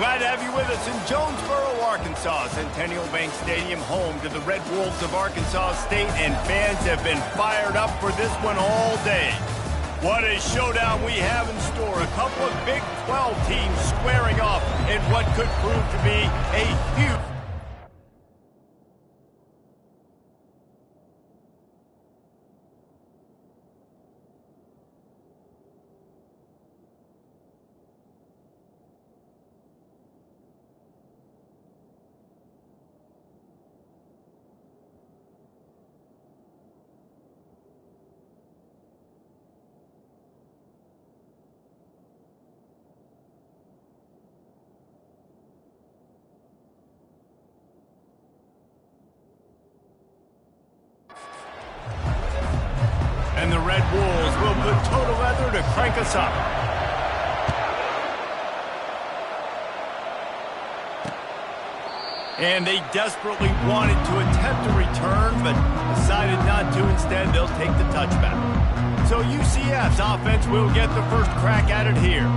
Glad to have you with us in Jonesboro, Arkansas. Centennial Bank Stadium, home to the Red Wolves of Arkansas State, and fans have been fired up for this one all day. What a showdown we have in store. A couple of Big 12 teams squaring off in what could prove to be a huge... And the Red Wolves will put total leather to crank us up. And they desperately wanted to attempt a return, but decided not to. Instead, they'll take the touchback. So UCF's offense will get the first crack at it here.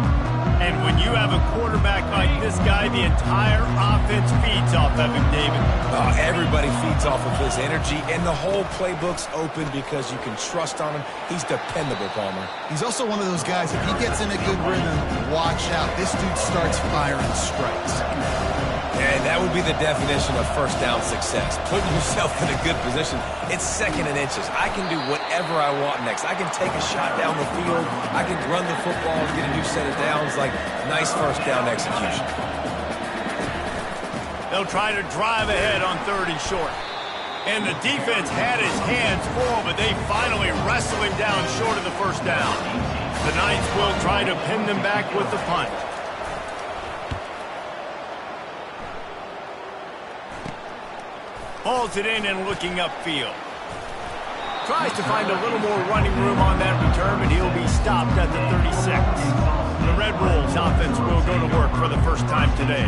And when you have a quarterback like this guy, the entire offense feeds off of him, David. Everybody feeds off of his energy, and the whole playbook's open because you can trust on him. He's dependable, Palmer. He's also one of those guys, if he gets in a good rhythm, watch out. This dude starts firing strikes. And that would be the definition of first down success. Putting yourself in a good position. It's second and inches. I can do whatever I want next. I can take a shot down the field. I can run the football and get a new set of downs. Like, nice first down execution. They'll try to drive ahead on 3rd and short. And the defense had his hands full, but they finally wrestle him down short of the first down. The Knights will try to pin them back with the punt. Hauls it in and looking upfield. Tries to find a little more running room on that return, but he'll be stopped at the 36. The Red Wolves offense will go to work for the first time today.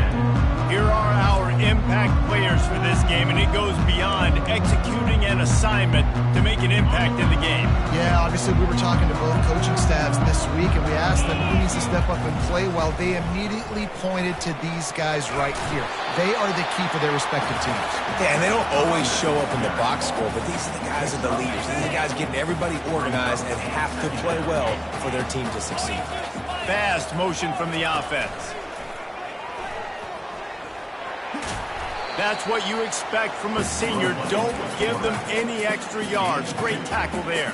Here are our impact players for this game, and it goes beyond executing an assignment to make an impact in the game. Yeah, obviously we were talking to both coaching staffs this week, and we asked them who needs to step up and play well. They immediately pointed to these guys right here. They are the key for their respective teams. Yeah, and they don't always show up in the box score, but these are the guys that are the leaders. These are the guys getting everybody organized and have to play well for their team to succeed. Fast motion from the offense. That's what you expect from a senior. Don't give them any extra yards. Great tackle there.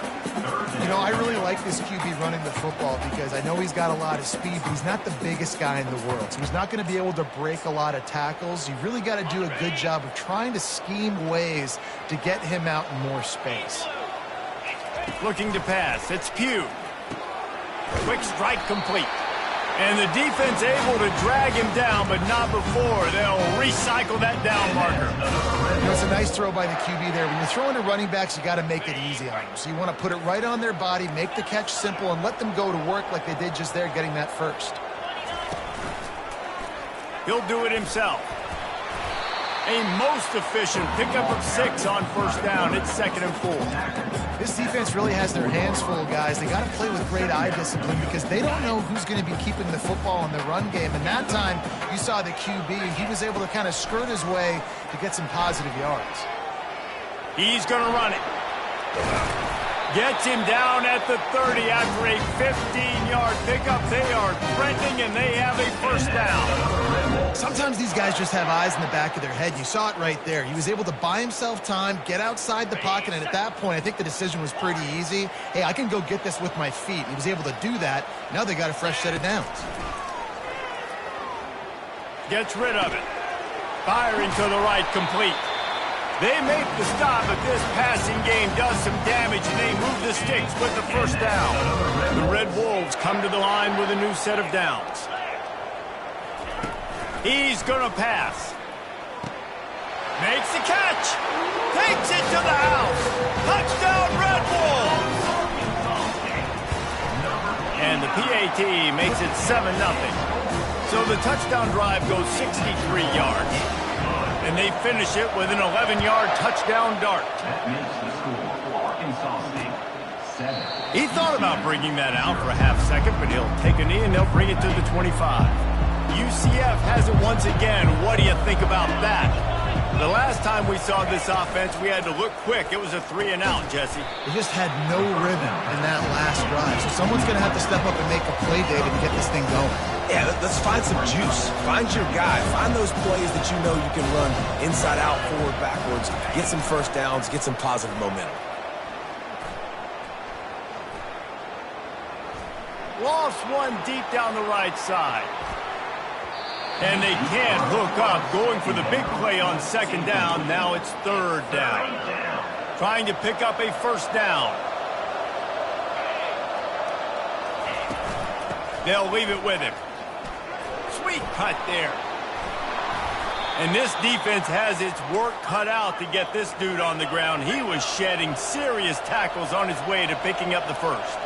You know, I really like this QB running the football because I know he's got a lot of speed, but he's not the biggest guy in the world. So he's not going to be able to break a lot of tackles. You really got to do a good job of trying to scheme ways to get him out in more space. Looking to pass. It's Pugh. Quick strike complete. And the defense able to drag him down, but not before. They'll recycle that down marker. You know, it's a nice throw by the QB there. When you're throwing to running backs, you got to make it easy on them. So you want to put it right on their body, make the catch simple, and let them go to work like they did just there, getting that first. He'll do it himself. A most efficient pickup of 6 on first down. It's 2nd and 4. This defense really has their hands full, guys. They got to play with great eye discipline because they don't know who's going to be keeping the football in the run game. And that time, you saw the QB. He was able to kind of skirt his way to get some positive yards. He's going to run it. Gets him down at the 30 after a 15-yard pickup. They are threatening, and they have a first down. Sometimes these guys just have eyes in the back of their head. You saw it right there. He was able to buy himself time, get outside the pocket, and at that point, I think the decision was pretty easy. Hey, I can go get this with my feet. He was able to do that. Now they got a fresh set of downs. Gets rid of it. Firing to the right, complete. They make the stop, but this passing game does some damage, and they move the sticks with the first down. The Red Wolves come to the line with a new set of downs. He's going to pass. Makes the catch. Takes it to the house. Touchdown, Red Wolves. And the PAT makes it 7-0. So the touchdown drive goes 63 yards. And they finish it with an 11-yard touchdown dart. He thought about bringing that out for a half second, but he'll take a knee and they'll bring it to the 25. UCF has it once again. What do you think about that? The last time we saw this offense, we had to look quick. It was a 3-and-out, Jesse. They just had no rhythm in that last drive. So someone's going to have to step up and make a play, David, and get this thing going. Yeah, let's find some juice. Find your guy. Find those plays that you know you can run inside out, forward, backwards. Get some first downs. Get some positive momentum. Lost one deep down the right side. And they can't hook up. Going for the big play on second down. Now it's third down. Trying to pick up a first down. They'll leave it with him. Sweet cut there. And this defense has its work cut out to get this dude on the ground. He was shedding serious tackles on his way to picking up the first.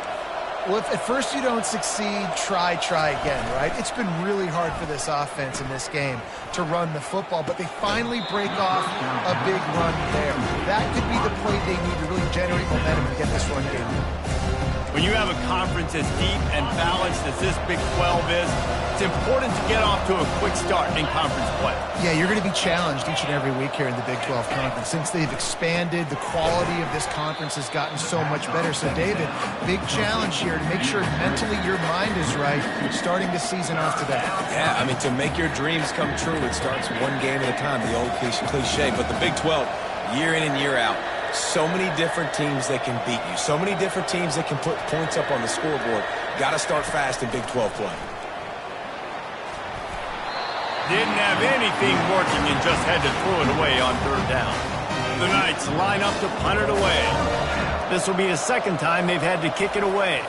Well, if at first you don't succeed, try again, right? It's been really hard for this offense in this game to run the football, but they finally break off a big run there. That could be the play they need to really generate momentum and get this run game. When you have a conference as deep and balanced as this Big 12 is, it's important to get off to a quick start in conference play. Yeah, you're going to be challenged each and every week here in the Big 12 Conference. Since they've expanded, the quality of this conference has gotten so much better. So, David, big challenge here to make sure mentally your mind is right starting the season off today. Yeah, I mean, to make your dreams come true, it starts one game at a time, the old cliche. But the Big 12, year in and year out, so many different teams that can beat you. So many different teams that can put points up on the scoreboard. Got to start fast in Big 12 play. Didn't have anything working and just had to throw it away on third down. The Knights line up to punt it away. This will be the second time they've had to kick it away.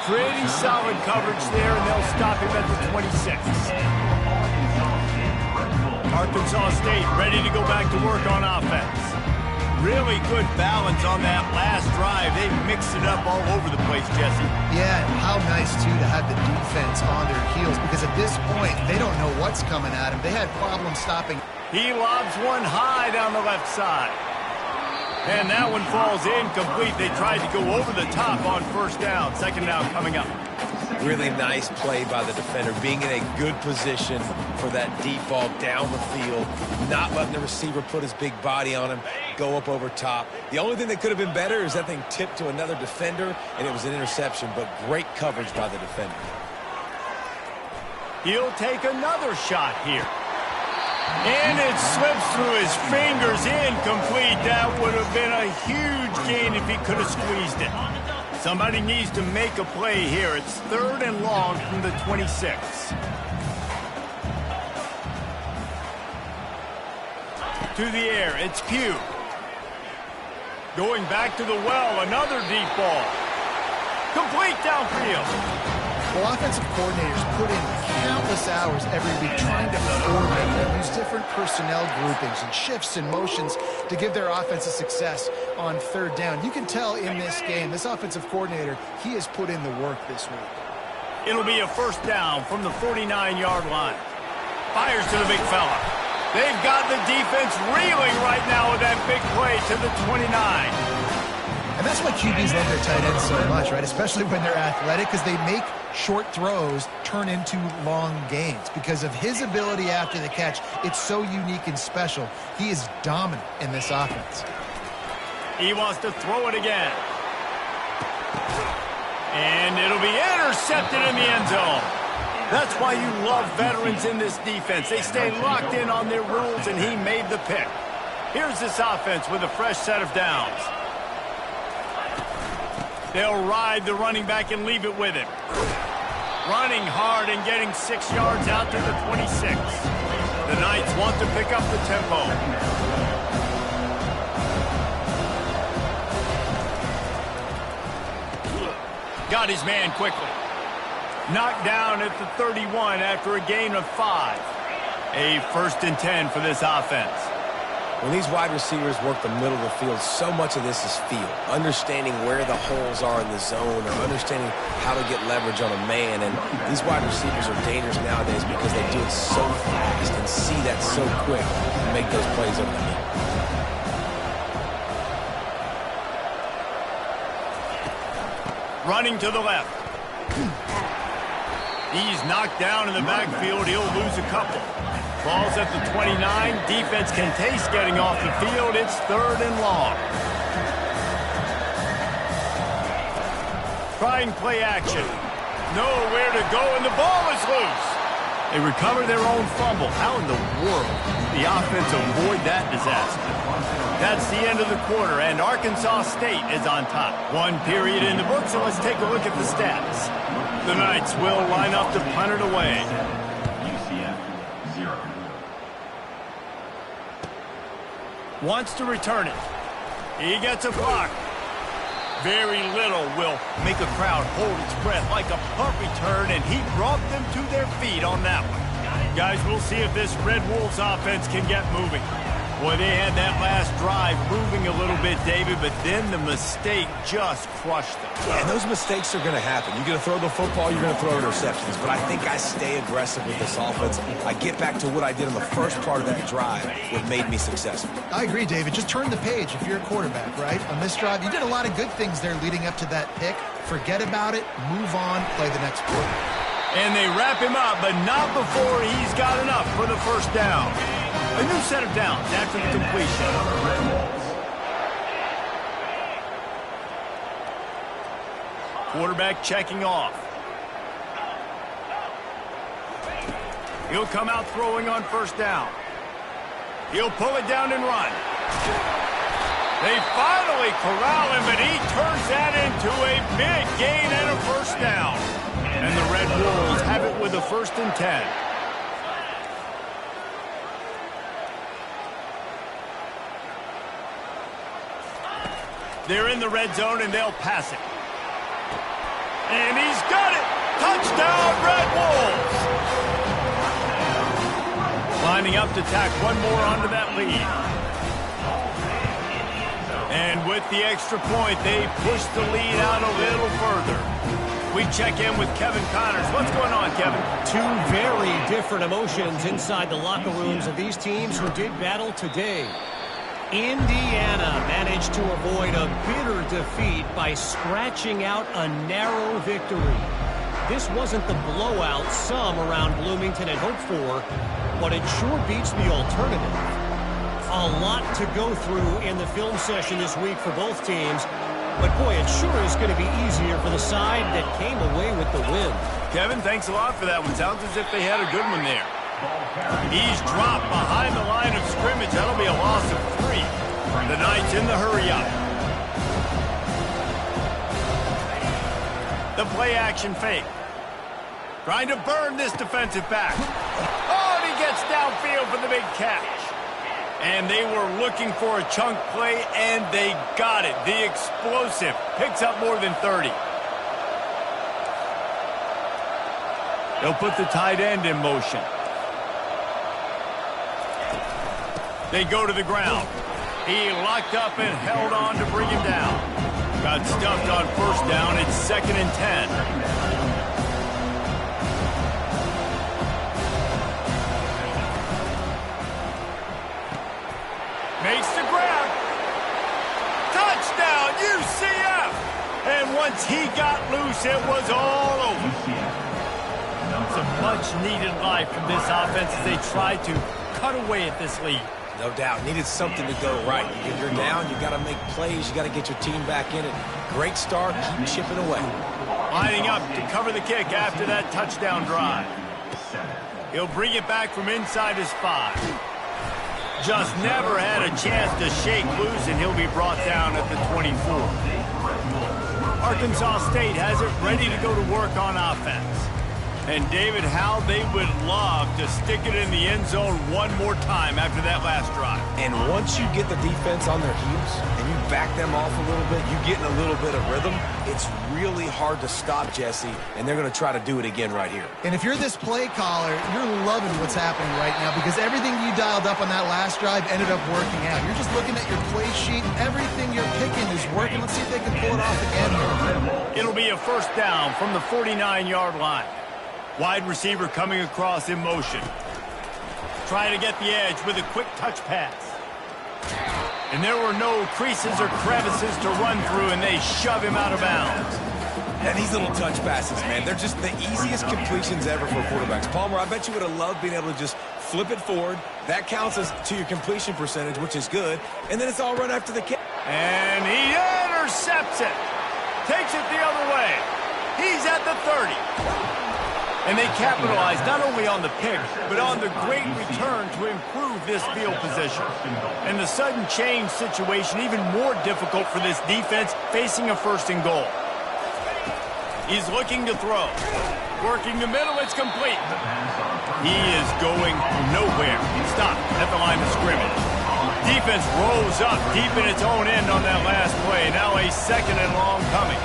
Pretty solid coverage there, and they'll stop him at the 26. Arkansas State ready to go back to work on offense. Really good balance on that last drive. They mixed it up all over the place, Jesse. Yeah, and how nice, too, to have the defense on their heels, because at this point, they don't know what's coming at them. They had problems stopping. He lobs one high down the left side. And that one falls incomplete. They tried to go over the top on first down. Second down coming up. Really nice play by the defender, being in a good position for that deep ball down the field, not letting the receiver put his big body on him, go up over top. The only thing that could have been better is that thing tipped to another defender, and it was an interception, but great coverage by the defender. He'll take another shot here. And it slips through his fingers, incomplete. That would have been a huge gain if he could have squeezed it. Somebody needs to make a play here. It's third and long from the 26. To the air, it's Pugh. Going back to the well, another deep ball. Complete downfield. Well, offensive coordinators put in countless hours every week trying to formate and use different personnel groupings and shifts and motions to give their offense a success on third down. You can tell in this game, this offensive coordinator, he has put in the work this week. It'll be a first down from the 49-yard line. Fires to the big fella. They've got the defense reeling right now with that big play to the 29. And that's why QBs love their tight ends so much, right? Especially when they're athletic, because they make short throws turn into long gains. Because of his ability after the catch, it's so unique and special. He is dominant in this offense. He wants to throw it again. And it'll be intercepted in the end zone. That's why you love veterans in this defense. They stay locked in on their rules, and he made the pick. Here's this offense with a fresh set of downs. They'll ride the running back and leave it with him. Running hard and getting 6 yards out to the 26. The Knights want to pick up the tempo. Got his man quickly. Knocked down at the 31 after a gain of 5. A 1st and 10 for this offense. When these wide receivers work the middle of the field, so much of this is feel. Understanding where the holes are in the zone or understanding how to get leverage on a man. And these wide receivers are dangerous nowadays because they do it so fast and see that so quick and make those plays over the middle. Running to the left. He's knocked down in the backfield. He'll lose a couple. Ball's at the 29. Defense can taste getting off the field. It's 3rd and long. Trying play action. Nowhere to go, and the ball is loose. They recover their own fumble. How in the world did the offense avoid that disaster? That's the end of the quarter, and Arkansas State is on top. 1 period in the book, so let's take a look at the stats. The Knights will line up to punt it away. UCF 0. Wants to return it. He gets a block. Very little will make a crowd hold its breath like a punt return, and he brought them to their feet on that one. Guys, we'll see if this Red Wolves offense can get moving. Boy, they had that last drive moving a little bit, David, but then the mistake just crushed them. Yeah, and those mistakes are going to happen. You're going to throw the football, you're going to throw interceptions. But I think I stay aggressive with this offense. I get back to what I did in the first part of that drive, what made me successful. I agree, David. Just turn the page if you're a quarterback, right? On this drive, you did a lot of good things there leading up to that pick. Forget about it, move on, play the next quarter. And they wrap him up, but not before he's got enough for the first down. A new set of downs after the completion. Quarterback checking off. He'll come out throwing on first down. He'll pull it down and run. They finally corral him, but he turns that into a big gain and a first down. And the Red Wolves have it with a 1st and 10. They're in the red zone, and they'll pass it. And he's got it! Touchdown, Red Wolves! Lining up to tack one more onto that lead. And with the extra point, they push the lead out a little further. We check in with Kevin Connors. What's going on, Kevin? 2 very different emotions inside the locker rooms of these teams who did battle today. Indiana managed to avoid a bitter defeat by scratching out a narrow victory. This wasn't the blowout some around Bloomington had hoped for, but it sure beats the alternative. A lot to go through in the film session this week for both teams, but boy, it sure is going to be easier for the side that came away with the win. Kevin, thanks a lot for that one. Sounds as if they had a good one there. He's dropped behind the line of scrimmage. That'll be a loss of 3. The Knights in the hurry-up. The play-action fake. Trying to burn this defensive back. Oh, and he gets downfield for the big catch. And they were looking for a chunk play, and they got it. The explosive picks up more than 30. They'll put the tight end in motion. They go to the ground. He locked up and held on to bring him down. Got stuffed on first down. It's 2nd and 10. Makes the grab. Touchdown, UCF! And once he got loose, it was all over. It's a much-needed life from this offense as they try to cut away at this lead. No doubt. Needed something to go right. If you're down, you got to make plays. You got to get your team back in it. Great start. Keep chipping away. Lining up to cover the kick after that touchdown drive. He'll bring it back from inside his 5. Just never had a chance to shake loose, and he'll be brought down at the 24. Arkansas State has it ready to go to work on offense. And, David, how they would love to stick it in the end zone one more time after that last drive. And once you get the defense on their heels and you back them off a little bit, you get in a little bit of rhythm, it's really hard to stop, Jesse, and they're going to try to do it again right here. And if you're this play caller, you're loving what's happening right now because everything you dialed up on that last drive ended up working out. You're just looking at your play sheet. Everything you're picking is working. Let's see if they can pull it off again here. It'll be a first down from the 49-yard line. Wide receiver coming across in motion. Trying to get the edge with a quick touch pass. And there were no creases or crevices to run through, and they shove him out of bounds. And these little touch passes, man, they're just the easiest completions ever for quarterbacks. Palmer, I bet you would have loved being able to just flip it forward. That counts as to your completion percentage, which is good. And then it's all run after the kick. And he intercepts it. Takes it the other way. He's at the 30. And they capitalize not only on the pick, but on the great return to improve this field position. And the sudden change situation even more difficult for this defense facing a 1st and goal. He's looking to throw. Working the middle, it's complete. He is going nowhere. Stop at the line of scrimmage. Defense rose up deep in its own end on that last play. Now a 2nd and long coming.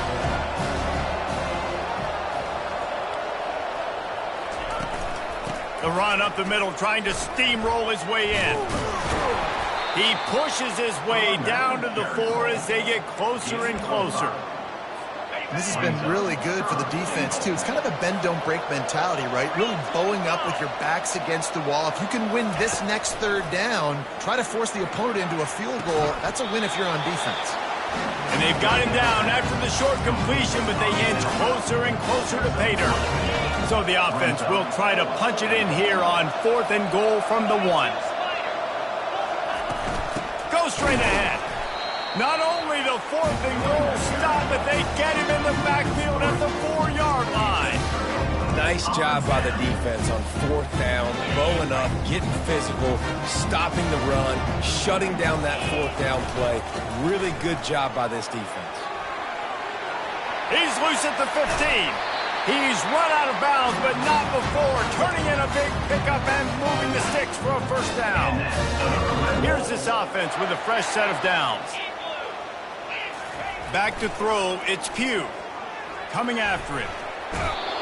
The run up the middle, trying to steamroll his way in. He pushes his way down to the 4 as they get closer and closer. This has been really good for the defense, too. It's kind of a bend-don't-break mentality, right? Really bowing up with your backs against the wall. If you can win this next 3rd down, try to force the opponent into a field goal. That's a win if you're on defense. And they've got him down after the short completion, but they inch closer and closer to pay dirt. So the offense will try to punch it in here on 4th and goal from the 1. Go straight ahead. Not only the 4th and goal stop, but they get him in the backfield at the 4-yard line. Nice job by the defense on 4th down, bowing up, getting physical, stopping the run, shutting down that 4th down play. Really good job by this defense. He's loose at the 15. He's run out of bounds, but not before turning in a big pickup and moving the sticks for a 1st down. Here's this offense with a fresh set of downs. Back to throw, it's Pugh. Coming after it.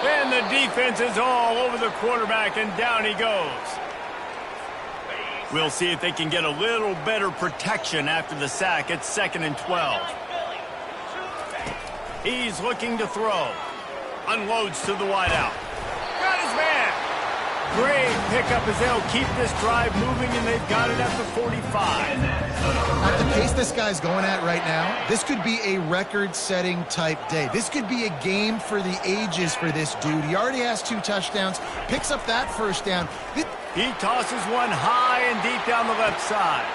And the defense is all over the quarterback, and down he goes. We'll see if they can get a little better protection after the sack. It's 2nd and 12. He's looking to throw. Unloads to the wideout. Got his man. Great pickup as they'll keep this drive moving, and they've got it at the 45. At the pace this guy's going at right now, this could be a record-setting type day. This could be a game for the ages for this dude. He already has 2 touchdowns, picks up that 1st down. He tosses one high and deep down the left side.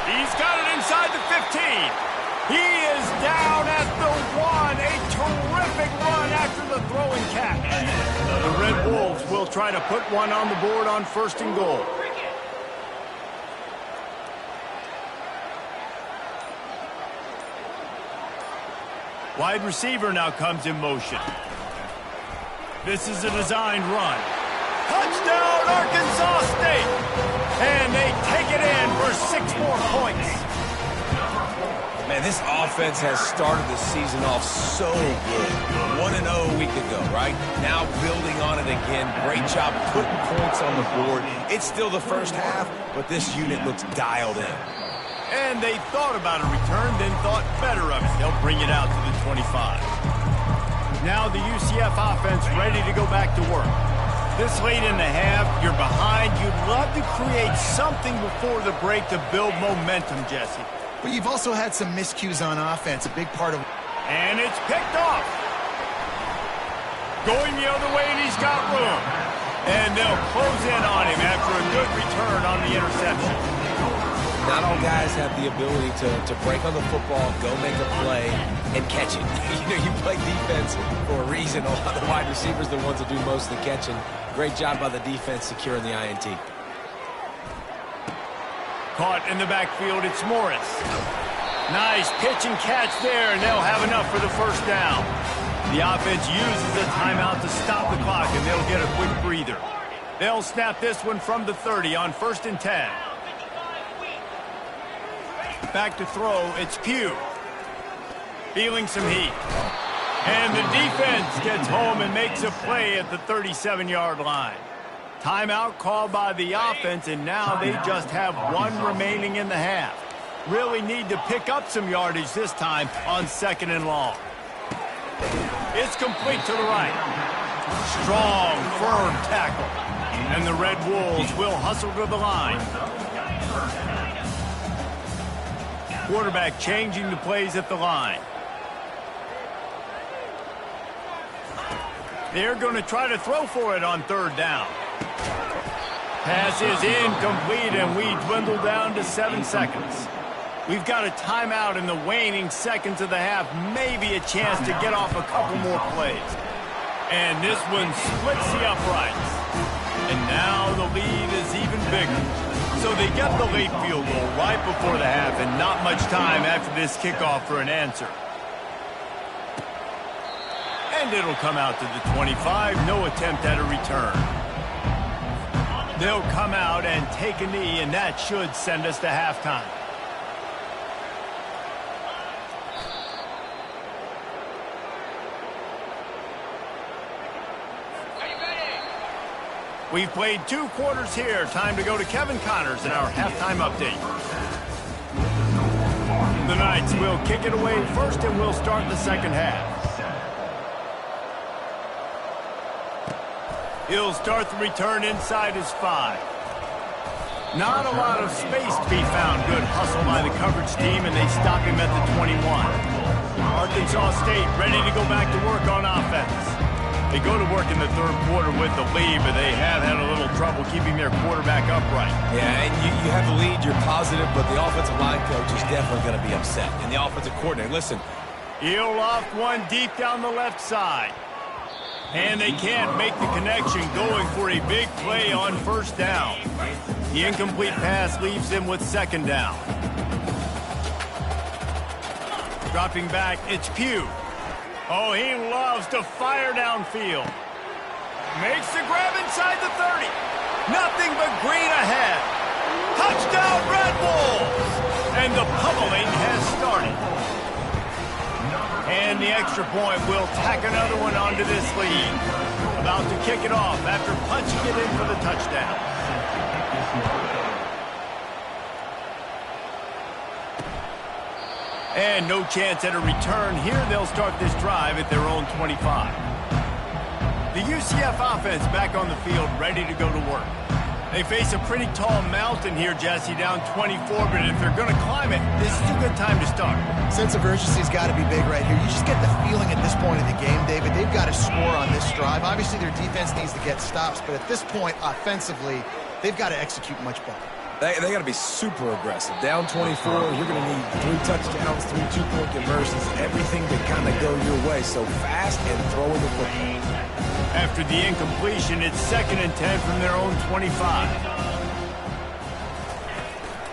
He's got it inside the 15. He is down at the 1. A terrific run after the throwing catch. The Red Wolves will try to put one on the board on 1st and goal. Wide receiver now comes in motion. This is a designed run. Touchdown, Arkansas State! And they take it in for 6 more points. Man, this offense has started the season off so good. 1-0 a week ago, right? Now building on it again. Great job putting points on the board. It's still the 1st half, but this unit looks dialed in. And they thought about a return, then thought better of it. They'll bring it out to the 25. Now the UCF offense ready to go back to work. This late in the half, you're behind. You'd love to create something before the break to build momentum, Jesse. But you've also had some miscues on offense, a big part of... And it's picked off. Going the other way, and he's got room. And they'll close in on him after a good return on the interception. Not all guys have the ability to break on the football, go make a play, and catch it. You play defense for a reason. A lot of the wide receivers are the ones that do most of the catching. Great job by the defense securing the INT. Caught in the backfield, it's Morris. Nice pitch and catch there, and they'll have enough for the 1st down. The offense uses a timeout to stop the clock, and they'll get a quick breather. They'll snap this one from the 30 on 1st and 10. Back to throw, it's Pugh. Feeling some heat. And the defense gets home and makes a play at the 37-yard line. Timeout called by the offense, and now they just have 1 remaining in the half. Really need to pick up some yardage this time on 2nd and long. It's complete to the right. Strong, firm tackle. And the Red Wolves will hustle to the line. Quarterback changing the plays at the line. They're going to try to throw for it on third down. Pass is incomplete, and we dwindle down to 7 seconds. We've got a timeout in the waning seconds of the half. Maybe a chance to get off a couple more plays. And this one splits the uprights. And now the lead is even bigger. So they get the late field goal right before the half, and not much time after this kickoff for an answer. And it'll come out to the 25. No attempt at a return. They'll come out and take a knee, and that should send us to halftime. We've played 2 quarters here. Time to go to Kevin Connors in our halftime update. The Knights will kick it away first, and we'll start the second half. He'll start the return inside his 5. Not a lot of space to be found. Good hustle by the coverage team, and they stop him at the 21. Arkansas State ready to go back to work on offense. They go to work in the third quarter with the lead, but they have had a little trouble keeping their quarterback upright. Yeah, and you have the lead, you're positive, but the offensive line coach is definitely going to be upset. And the offensive coordinator, listen. He'll loft one deep down the left side. And they can't make the connection, going for a big play on first down. The incomplete pass leaves them with second down. Dropping back, it's Pugh. Oh, he loves to fire downfield. Makes the grab inside the 30. Nothing but green ahead. Touchdown, Red Wolves! And the pummeling has started. And the extra point will tack another one onto this lead. About to kick it off after punching it in for the touchdown. And no chance at a return here. They'll start this drive at their own 25. The UCF offense back on the field, ready to go to work. They face a pretty tall mountain here, Jesse, down 24, but if they're going to climb it, this is a good time to start. Sense of urgency's got to be big right here. You just get the feeling at this point in the game, David, they've got to score on this drive. Obviously, their defense needs to get stops, but at this point, offensively, they've got to execute much better. They got to be super aggressive. Down 24, you're going to need 3 touchdowns, 3 two-point conversions, everything to kind of go your way. So fast and throwing the football. After the incompletion, it's 2nd and 10 from their own 25.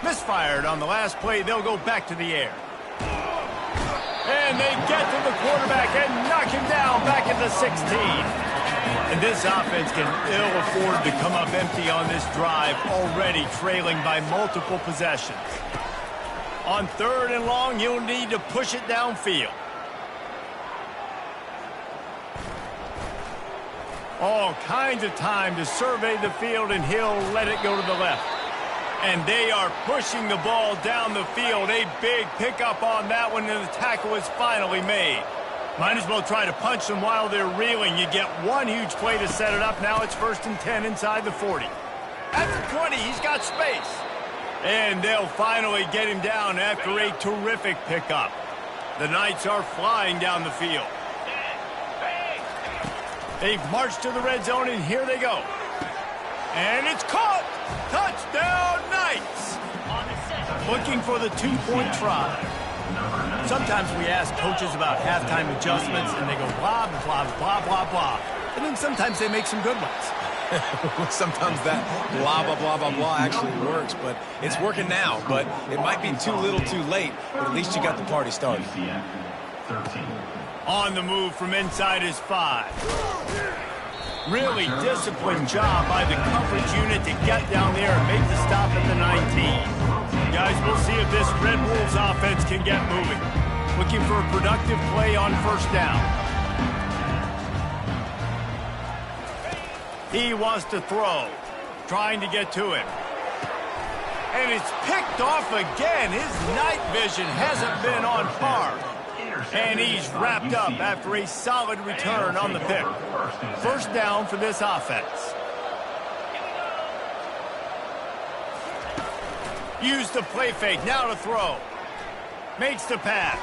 Misfired on the last play. They'll go back to the air. And they get to the quarterback and knock him down back at the 16. And this offense can ill afford to come up empty on this drive, already trailing by multiple possessions. On 3rd and long, you'll need to push it downfield. All kinds of time to survey the field, and he'll let it go to the left. And they are pushing the ball down the field. A big pickup on that one, and the tackle is finally made. Might as well try to punch them while they're reeling. You get one huge play to set it up. Now it's 1st and 10 inside the 40. At the 20, he's got space. And they'll finally get him down after a terrific pickup. The Knights are flying down the field. They've marched to the red zone, and here they go. And it's caught! Touchdown, Knights! Looking for the 2-point try. Sometimes we ask coaches about halftime adjustments, and they go blah, blah, blah, blah, blah. And then sometimes they make some good ones. Sometimes that blah, blah, blah, blah, blah actually works, but it's working now. But it might be too little too late, but at least you got the party started. 13. On the move from inside his 5. Really disciplined job by the coverage unit to get down there and make the stop at the 19. Guys, we'll see if this Red Wolves offense can get moving. Looking for a productive play on first down. He wants to throw. Trying to get to him. And it's picked off again. His night vision hasn't been on par. And he's wrapped up after a solid return on the pick. First down for this offense. Use the play fake, now to throw. Makes the pass.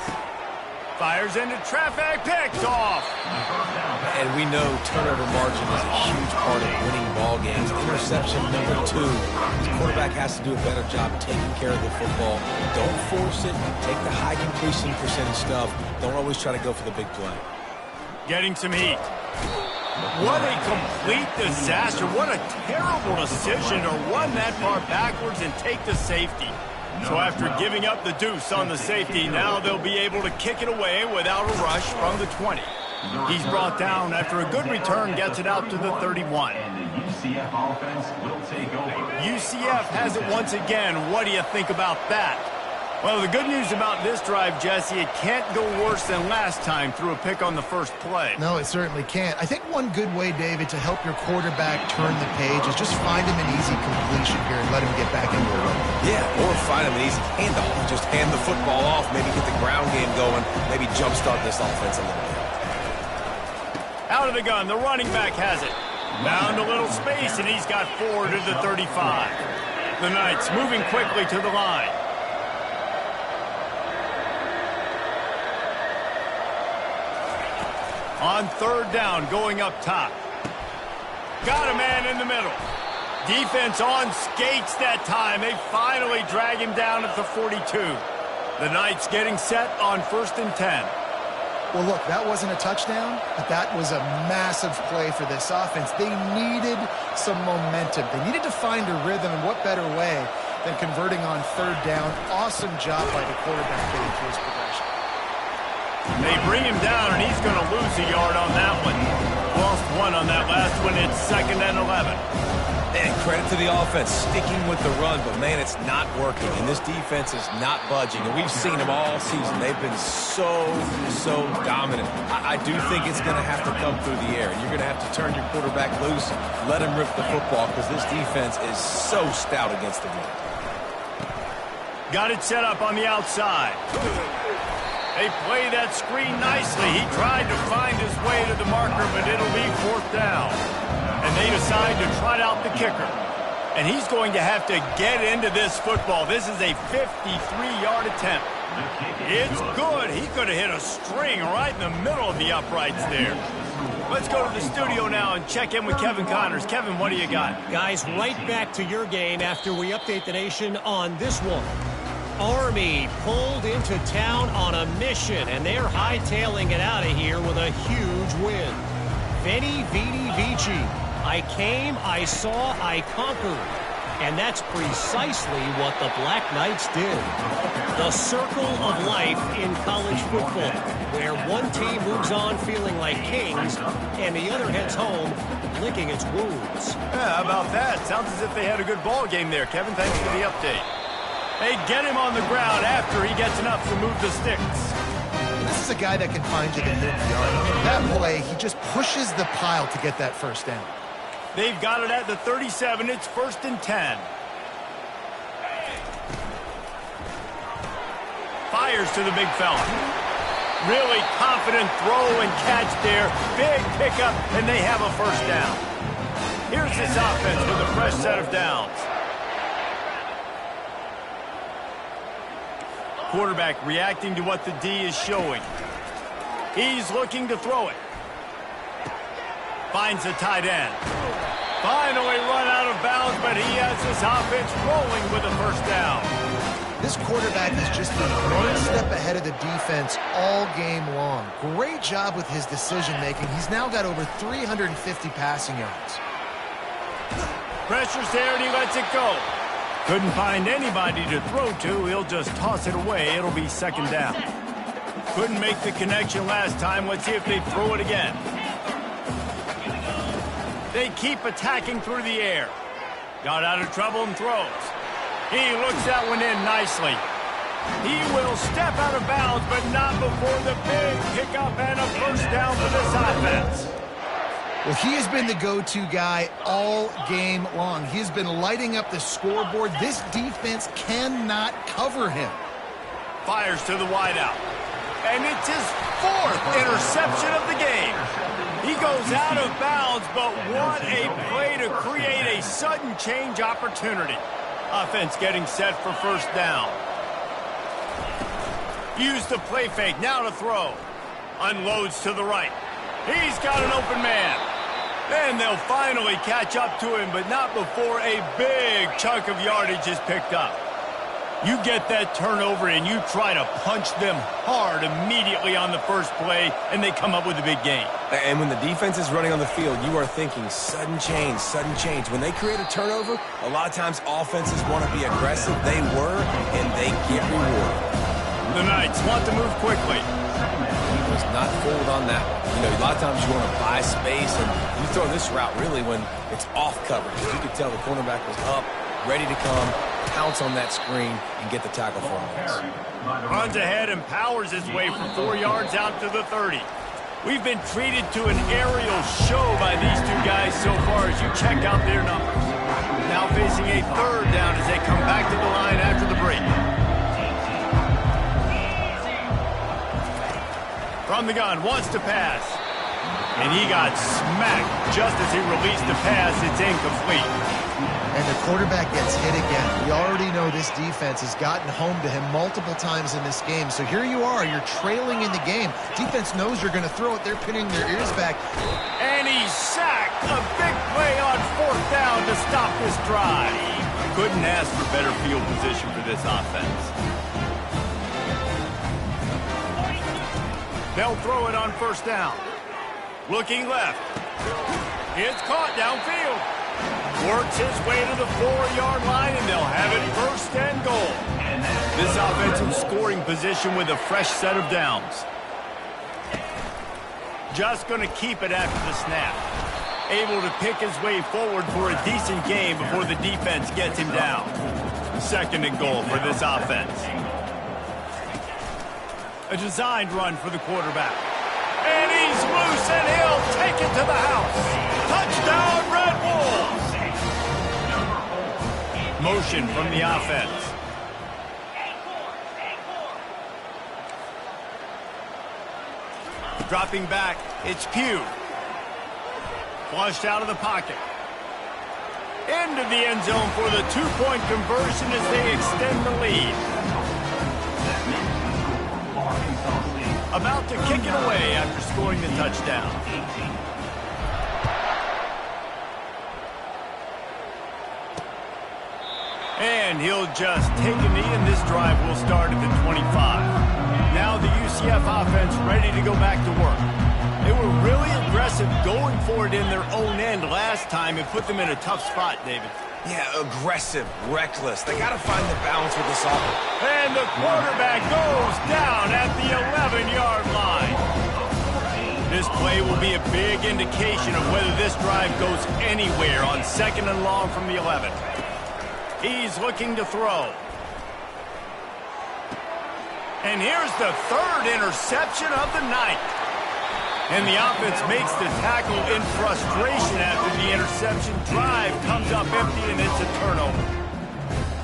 Fires into traffic, picked off. And we know turnover margin is a huge part of winning ball games. Interception number 2. The quarterback has to do a better job taking care of the football. Don't force it. Take the high completion percentage stuff. Don't always try to go for the big play. Getting some heat. What a complete disaster. What a terrible decision to run that far backwards and take the safety. So after giving up the deuce on the safety, now they'll be able to kick it away without a rush from the 20. He's brought down after a good return, gets it out to the 31. And the UCF offense will take over. UCF has it once again. What do you think about that? Well, the good news about this drive, Jesse, it can't go worse than last time through a pick on the first play. No, it certainly can't. I think one good way, David, to help your quarterback turn the page is just find him an easy completion here and let him get back into the run. Yeah, or find him an easy handoff. Just hand the football off, maybe get the ground game going, maybe jumpstart this offense a little bit. Out of the gun, the running back has it. Found a little space, and he's got 4 to the 35. The Knights moving quickly to the line. On third down, going up top. Got a man in the middle. Defense on skates that time. They finally drag him down at the 42. The Knights getting set on 1st and 10. Well, look, that wasn't a touchdown, but that was a massive play for this offense. They needed some momentum. They needed to find a rhythm, and what better way than converting on third down. Awesome job by the quarterback getting through his progression. They bring him down, and he's going to lose a yard on that one. Lost 1 on that last one. It's 2nd and 11. And credit to the offense, sticking with the run, but man, it's not working, and this defense is not budging, and we've seen them all season. They've been so dominant. I do think it's going to have to come through the air, and you're going to have to turn your quarterback loose, let him rip the football, because this defense is so stout against the run. Got it set up on the outside. They play that screen nicely. He tried to find his way to the marker, but it'll be 4th down. And they decide to trot out the kicker. And he's going to have to get into this football. This is a 53-yard attempt. It's good. He could have hit a string right in the middle of the uprights there. Let's go to the studio now and check in with Kevin Connors. Kevin, what do you got? Guys, right back to your game after we update the nation on this one. Army pulled into town on a mission, and they're hightailing it out of here with a huge win. Veni, Vidi, Vici. I came, I saw, I conquered. And that's precisely what the Black Knights did. The circle of life in college football, where one team moves on feeling like kings, and the other heads home licking its wounds. Yeah, how about that? Sounds as if they had a good ball game there, Kevin. Thanks for the update. They get him on the ground after he gets enough to move the sticks. This is a guy that can find you the mid-yard. That play, he just pushes the pile to get that first down. They've got it at the 37. It's 1st and 10. Fires to the big fella. Really confident throw and catch there. Big pickup, and they have a first down. Here's this offense with a fresh set of downs. Quarterback reacting to what the D is showing. He's looking to throw it. Finds a tight end. Finally run out of bounds, but he has this offense rolling with a first down. This quarterback has just been one step ahead of the defense all game long. Great job with his decision-making. He's now got over 350 passing yards. Pressure's there, and he lets it go. Couldn't find anybody to throw to. He'll just toss it away. It'll be 2nd down. Couldn't make the connection last time. Let's see if they throw it again. They keep attacking through the air. Got out of trouble and throws. He looks that one in nicely. He will step out of bounds, but not before the big pickup and a first down for this offense. Well, he has been the go-to guy all game long. He has been lighting up the scoreboard. This defense cannot cover him. Fires to the wideout. And it's his 4th interception of the game. He goes out of bounds, but what a play to create a sudden change opportunity. Offense getting set for first down. Use the play fake, now to throw. Unloads to the right. He's got an open man. And they'll finally catch up to him, but not before a big chunk of yardage is picked up. You get that turnover and you try to punch them hard immediately on the first play, and they come up with a big gain. And when the defense is running on the field, you are thinking sudden change, sudden change. When they create a turnover, a lot of times offenses want to be aggressive. They were, and they get rewarded. The Knights want to move quickly. He was not fooled on that one. You know, a lot of times you want to buy space, and you throw this route really when it's off coverage. You could tell the cornerback was up, ready to come, pounce on that screen, and get the tackle for him. Runs ahead and powers his way for 4 yards out to the 30. We've been treated to an aerial show by these two guys so far as you check out their numbers. Now facing a 3rd down as they come back to the line after the break. From the gun, wants to pass. And he got smacked just as he released the pass. It's incomplete. And the quarterback gets hit again. We already know this defense has gotten home to him multiple times in this game. So here you are, you're trailing in the game. Defense knows you're going to throw it. They're pinning their ears back. And he's sacked. A big play on 4th down to stop this drive. Couldn't ask for better field position for this offense. They'll throw it on 1st down. Looking left. It's caught downfield. Works his way to the 4-yard line, and they'll have it 1st and goal. This offensive scoring position with a fresh set of downs. Just going to keep it after the snap. Able to pick his way forward for a decent game before the defense gets him down. 2nd and goal for this offense. A designed run for the quarterback. And he's loose, and he'll take it to the house. Touchdown, Red Wolves! Motion from the offense. Dropping back, it's Pugh. Flushed out of the pocket. Into the end zone for the 2-point conversion as they extend the lead. About to kick it away after scoring the touchdown. And he'll just take a knee, and this drive will start at the 25. Now the UCF offense ready to go back to work. They were really aggressive going for it in their own end last time and put them in a tough spot, David. Yeah, aggressive, reckless. They got to find the balance with this offense. And the quarterback goes down at the 11-yard line. This play will be a big indication of whether this drive goes anywhere on 2nd and long from the 11. He's looking to throw. And here's the 3rd interception of the night. And the offense makes the tackle in frustration after the interception. Drive comes up empty, and it's a turnover.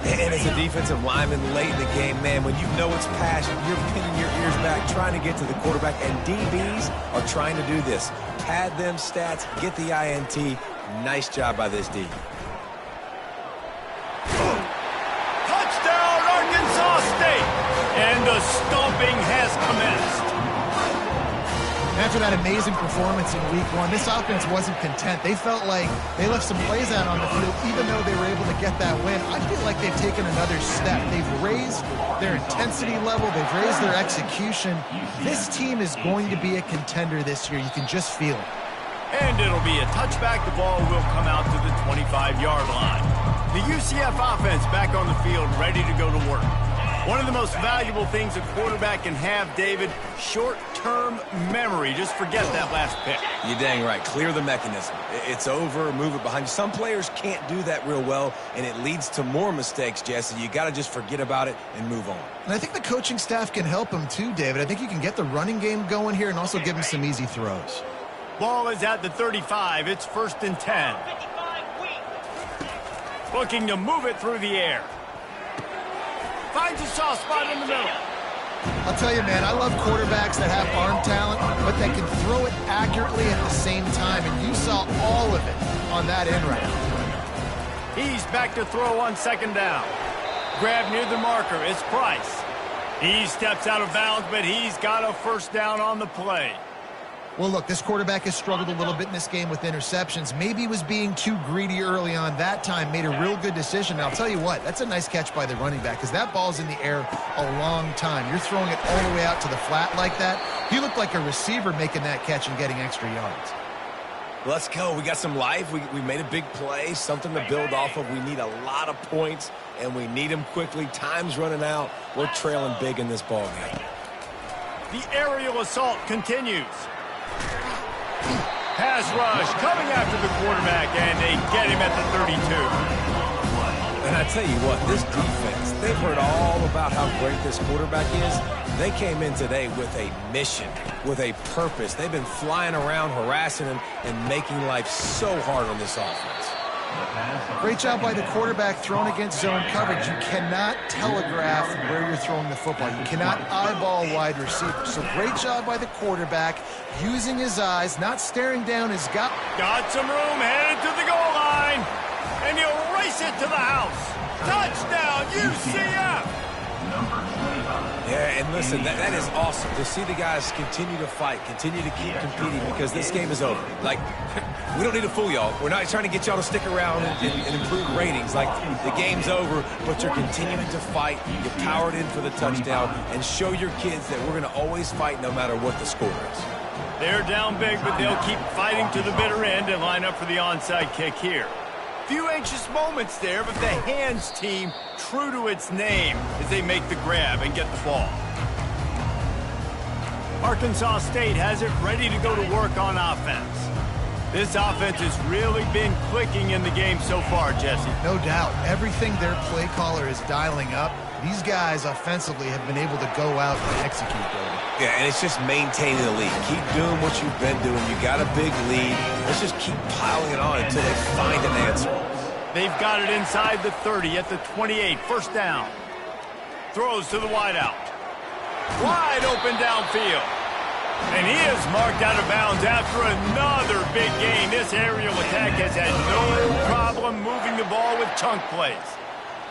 And as a defensive lineman late in the game, man, when you know it's past, you're pinning your ears back, trying to get to the quarterback. And DBs are trying to do this. Pad them stats, get the INT. Nice job by this D. Touchdown, Arkansas State! And the stomping has commenced. After that amazing performance in Week 1, this offense wasn't content. They felt like they left some plays out on the field, even though they were able to get that win. I feel like they've taken another step. They've raised their intensity level. They've raised their execution. This team is going to be a contender this year. You can just feel it. And it'll be a touchback. The ball will come out to the 25-yard line. The UCF offense back on the field, ready to go to work. One of the most valuable things a quarterback can have, David, short-term memory. Just forget that last pick. You're dang right. Clear the mechanism. It's over, move it behind you. Some players can't do that real well, and it leads to more mistakes, Jesse. You got to just forget about it and move on. And I think the coaching staff can help him too, David. I think you can get the running game going here and also give him some easy throws. Ball is at the 35. It's 1st and 10. Looking to move it through the air. Finds a soft spot in the middle. I'll tell you, man, I love quarterbacks that have arm talent, but that can throw it accurately at the same time, and you saw all of it on that end route. He's back to throw on 2nd down. Grab near the marker. It's Price. He steps out of bounds, but he's got a 1st down on the play. Well, look, this quarterback has struggled a little bit in this game with interceptions. Maybe he was being too greedy early on that time, made a real good decision. And I'll tell you what, that's a nice catch by the running back because that ball's in the air a long time. You're throwing it all the way out to the flat like that. He looked like a receiver making that catch and getting extra yards. Let's go. We got some life. We made a big play, something to build off of. We need a lot of points, and we need them quickly. Time's running out. We're trailing big in this ball game. The aerial assault continues. Pass rush coming after the quarterback, and they get him at the 32. And I tell you what, this defense, they've heard all about how great this quarterback is. They came in today with a mission, with a purpose. They've been flying around, harassing him, and making life so hard on this offense. Great job by the quarterback throwing against zone coverage. You cannot telegraph where you're throwing the football. You cannot eyeball wide receiver. So great job by the quarterback using his eyes, not staring down his gut. Got some room, headed to the goal line, and he'll race it to the house. Touchdown, UCF! Yeah, and listen, that is awesome to see the guys continue to fight, continue to keep competing because this game is over. Like, we don't need to fool y'all. We're not trying to get y'all to stick around and improve ratings. Like, the game's over, but you're continuing to fight. You powered in for the touchdown and show your kids that we're going to always fight no matter what the score is. They're down big, but they'll keep fighting to the bitter end and line up for the onside kick here. Few anxious moments there, but the hands team true to its name as they make the grab and get the ball. Arkansas State has it ready to go to work on offense. This offense has really been clicking in the game so far, Jesse. No doubt. Everything their play caller is dialing up, these guys offensively have been able to go out and execute, Brody. Yeah, and it's just maintaining the lead. Keep doing what you've been doing. You got a big lead. Let's just keep piling it on until they find an answer. They've got it inside the 30 at the 28. First down. Throws to the wideout. Wide open downfield. And he is marked out of bounds after another big gain. This aerial attack has had no problem moving the ball with chunk plays.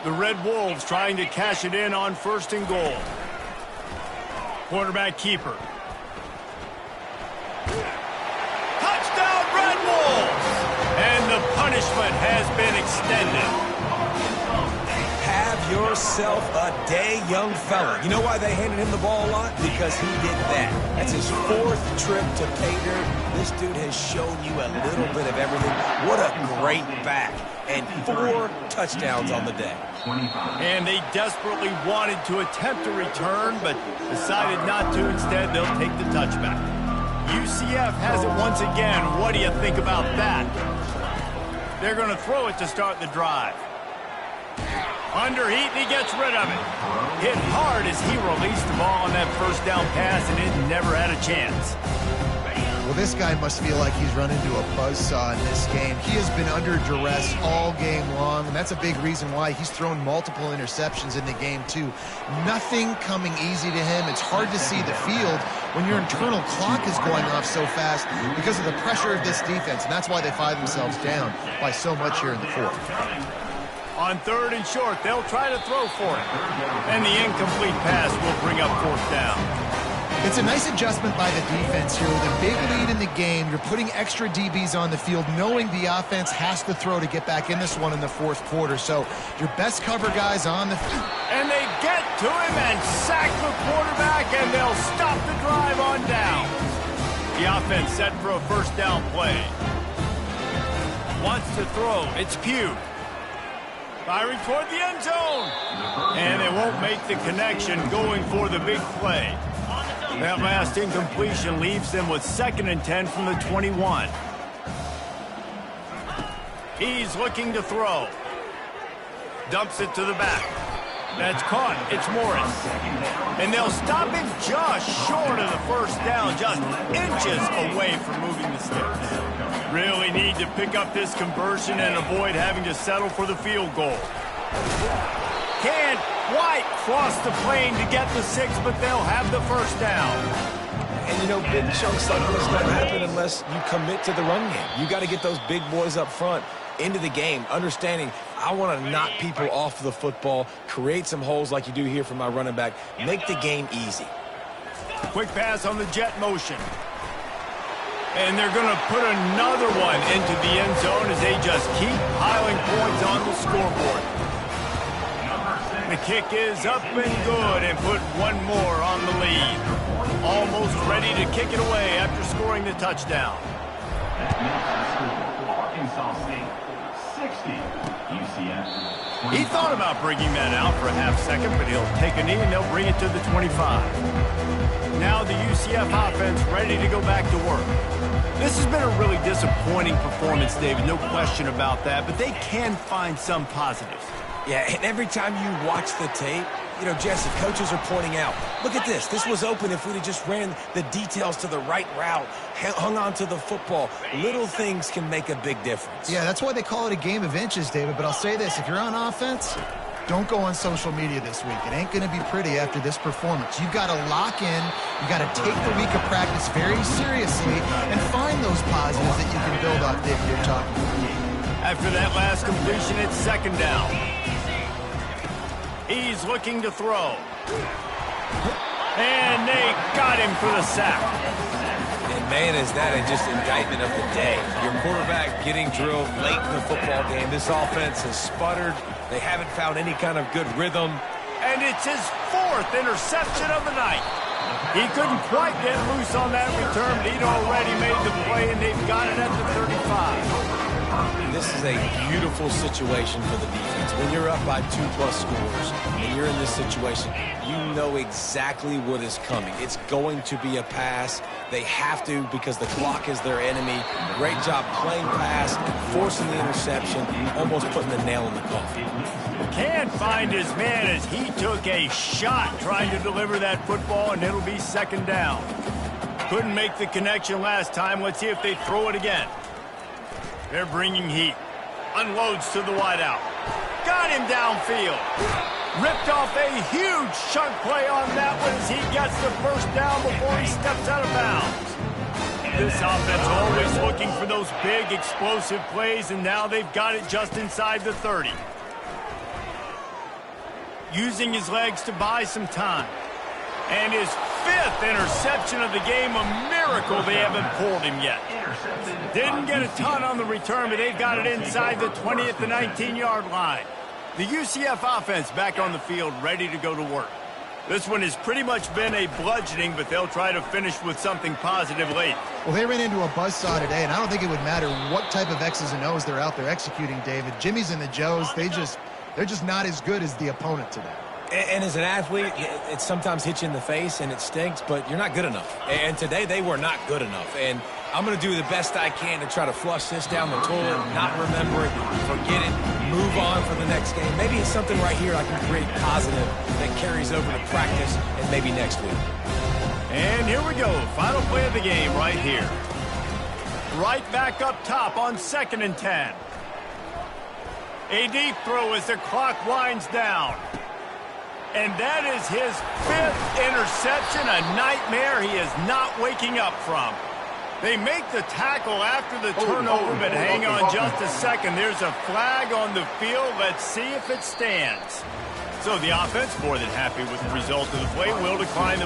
The Red Wolves trying to cash it in on 1st and goal. Quarterback keeper. Touchdown, Red Wolves! And the punishment has been extended. Have yourself a day, young fella. You know why they handed him the ball a lot? Because he did that. That's his 4th trip to pay dirt. This dude has shown you a little bit of everything. What a great back. And 4 touchdowns on the day. And they desperately wanted to attempt a return, but decided not to. Instead, they'll take the touchback. UCF has it once again. What do you think about that? They're going to throw it to start the drive. Under heat, and he gets rid of it. Hit hard as he released the ball on that 1st down pass, and it never had a chance. Well, this guy must feel like he's run into a buzzsaw in this game. He has been under duress all game long, and that's a big reason why he's thrown multiple interceptions in the game, too. Nothing coming easy to him. It's hard to see the field when your internal clock is going off so fast because of the pressure of this defense, and that's why they find themselves down by so much here in the 4th. On 3rd and short, they'll try to throw for it. And the incomplete pass will bring up 4th down. It's a nice adjustment by the defense here. With a big lead in the game, you're putting extra DBs on the field, knowing the offense has to throw to get back in this one in the 4th quarter. So your best cover guys on the field. And they get to him and sack the quarterback, and they'll stop the drive on down. The offense set for a 1st down play. Wants to throw. It's Pugh. Firing toward the end zone. And they won't make the connection going for the big play. That last incompletion leaves them with 2nd and 10 from the 21. He's looking to throw. Dumps it to the back. That's caught. It's Morris. And they'll stop him just short of the 1st down, just inches away from moving the sticks. Really need to pick up this conversion and avoid having to settle for the field goal. Can't quite cross the plane to get the 6, but they'll have the 1st down. And, you know, big chunks like this don't happen unless you commit to the run game. You got to get those big boys up front into the game, understanding I want to knock people off the football, create some holes like you do here for my running back, make the game easy. Quick pass on the jet motion. And they're going to put another one into the end zone as they just keep piling points on the scoreboard. The kick is up and good and put one more on the lead. Almost ready to kick it away after scoring the touchdown. Arkansas State, 60, UCF. He thought about bringing that out for a half second, but he'll take a knee and they'll bring it to the 25. Now the UCF offense ready to go back to work. This has been a really disappointing performance, David, no question about that, but they can find some positives. Yeah, and every time you watch the tape, you know, Jesse, coaches are pointing out, look at this. This was open if we'd have just ran the details to the right route, hung on to the football. Little things can make a big difference. Yeah, that's why they call it a game of inches, David. But I'll say this, if you're on offense, don't go on social media this week. It ain't going to be pretty after this performance. You've got to lock in. You've got to take the week of practice very seriously and find those positives that you can build off, David, you're talking about. After that last completion, it's second down. He's looking to throw. And they got him for the sack. And man, is that just indictment of the day. Your quarterback getting drilled late in the football game. This offense has sputtered. They haven't found any kind of good rhythm. And it's his fourth interception of the night. He couldn't quite get loose on that return, but he'd already made the play, and they've got it at the 35. This is a beautiful situation for the defense. When you're up by 2+ scores and you're in this situation, you know exactly what is coming. It's going to be a pass. They have to because the clock is their enemy. Great job playing pass, forcing the interception, almost putting the nail in the coffin. Can't find his man as he took a shot trying to deliver that football, and it'll be second down. Couldn't make the connection last time. Let's see if they throw it again. They're bringing heat. Unloads to the wideout. Got him downfield. Ripped off a huge chunk play on that one as he gets the first down before he steps out of bounds. This offense always looking for those big explosive plays, and now they've got it just inside the 30. Using his legs to buy some time. And his fifth interception of the game, a miracle they haven't pulled him yet. Didn't get a ton on the return, but they've got it inside the 20 at the 19-yard line. The UCF offense back on the field, ready to go to work. This one has pretty much been a bludgeoning, but they'll try to finish with something positive late. Well, they ran into a buzzsaw today, and I don't think it would matter what type of X's and O's they're out there executing, David. Jimmy's and the Joes, they're just not as good as the opponent today. And as an athlete, it sometimes hits you in the face and it stinks, but you're not good enough. And today they were not good enough. And I'm going to do the best I can to try to flush this down the toilet, not remember it, forget it, move on for the next game. Maybe it's something right here I can create positive that carries over to practice and maybe next week. And here we go. Final play of the game right here. Right back up top on 2nd and 10. A deep throw as the clock winds down. And that is his 5th interception, a nightmare he is not waking up from. They make the tackle after the turnover, but hang on just a second. There's a flag on the field. Let's see if it stands. So the offense, more than happy with the result of the play, will decline the